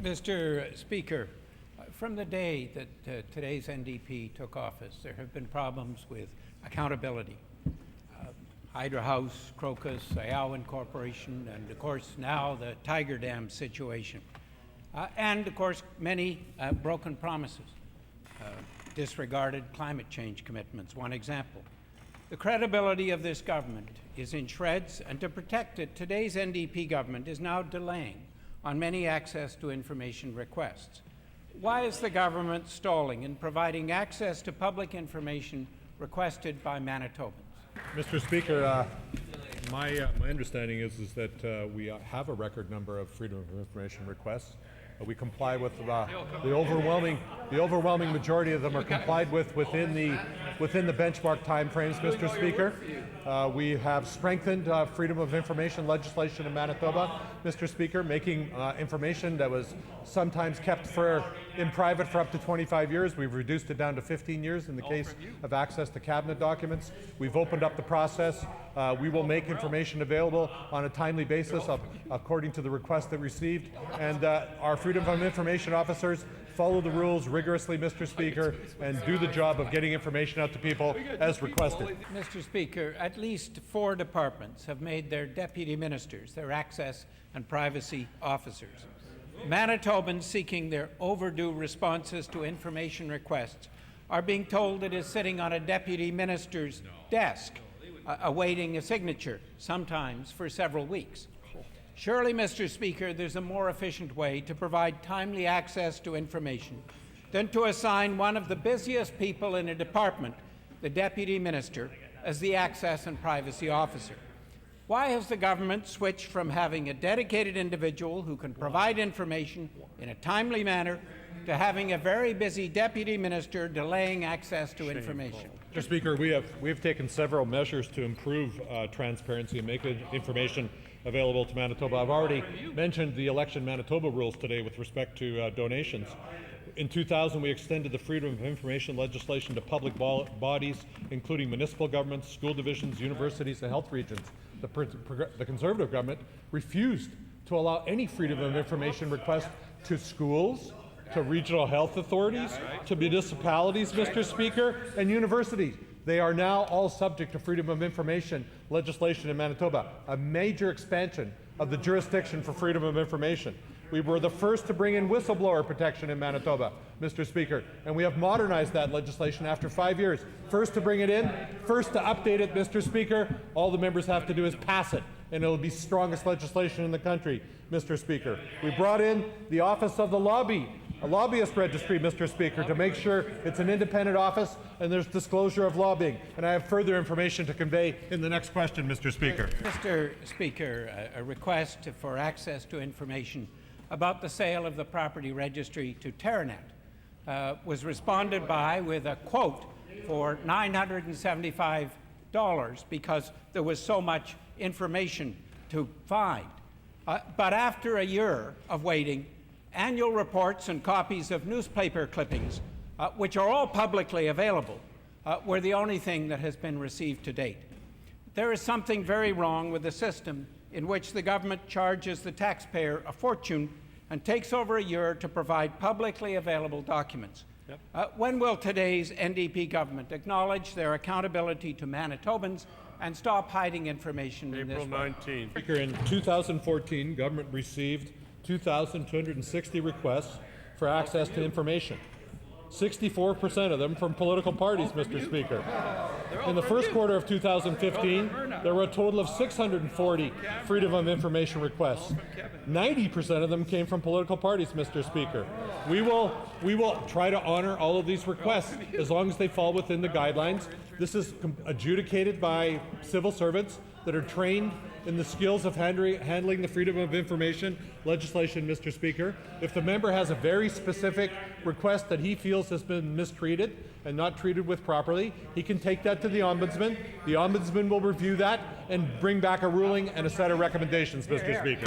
Mr. Speaker, from the day that today's NDP took office, there have been problems with accountability. Hydro House, Crocus, Ayawan Corporation, and of course now the Tiger Dam situation. And of course many broken promises, disregarded climate change commitments, one example. The credibility of this government is in shreds, and to protect it, today's NDP government is now delaying on many access to information requests. Why is the government stalling in providing access to public information requested by Manitobans? Mr. Speaker, my understanding is that we have a record number of freedom of information requests. We comply with the overwhelming majority of them are complied with within the benchmark timeframes, Mr. Speaker. We have strengthened freedom of information legislation in Manitoba, Mr. Speaker, making information that was sometimes kept in private for up to 25 years. We've reduced it down to 15 years in the case of access to cabinet documents. We've opened up the process. We will make information available on a timely basis according to the request that received. And our freedom of information officers follow the rules rigorously, Mr. Speaker, and do the job of getting information out to people as requested. Mr. Speaker, at least 4 departments have made their deputy ministers their access and privacy officers. Manitobans seeking their overdue responses to information requests are being told it is sitting on a deputy minister's desk, awaiting a signature, sometimes for several weeks. Surely, Mr. Speaker, there's a more efficient way to provide timely access to information than to assign one of the busiest people in a department, the Deputy Minister, as the Access and Privacy Officer. Why has the government switched from having a dedicated individual who can provide information in a timely manner to having a very busy Deputy Minister delaying access to information? Mr. Speaker, we have taken several measures to improve transparency and make information available to Manitoba. I've already mentioned the Election Manitoba rules today with respect to donations. In 2000, we extended the freedom of information legislation to public bodies, including municipal governments, school divisions, universities, and health regions. The Conservative government refused to allow any freedom of information request to schools, to regional health authorities, to municipalities, Mr. Speaker, and universities. They are now all subject to freedom of information legislation in Manitoba, a major expansion of the jurisdiction for freedom of information. We were the first to bring in whistleblower protection in Manitoba, Mr. Speaker, and we have modernized that legislation after 5 years. First to bring it in, first to update it, Mr. Speaker. All the members have to do is pass it, and it will be strongest legislation in the country, Mr. Speaker. We brought in the Office of the Lobby, a lobbyist registry, Mr. Speaker, to make sure it's an independent office and there's disclosure of lobbying. And I have further information to convey in the next question, Mr. Speaker. Mr. Speaker, a request for access to information about the sale of the property registry to Terranet was responded by with a quote for $975 because there was so much information to find. But after a year of waiting, annual reports and copies of newspaper clippings, which are all publicly available, were the only thing that has been received to date. There is something very wrong with the system in which the government charges the taxpayer a fortune and takes over a year to provide publicly available documents. Yep. When will today's NDP government acknowledge their accountability to Manitobans and stop hiding information in this way? April 19th. Speaker, in 2014, government received 2,260 requests for access to information. 64% of them from political parties, Mr. Speaker. In the first quarter of 2015, there were a total of 640 freedom of information requests. 90% of them came from political parties, Mr. Speaker. We will try to honor all of these requests as long as they fall within the guidelines. This is adjudicated by civil servants that are trained in the skills of handling the freedom of information legislation, Mr. Speaker. If the member has a very specific request that he feels has been mistreated and not treated with properly, he can take that to the Ombudsman. The Ombudsman will review that and bring back a ruling and a set of recommendations, Mr. Speaker.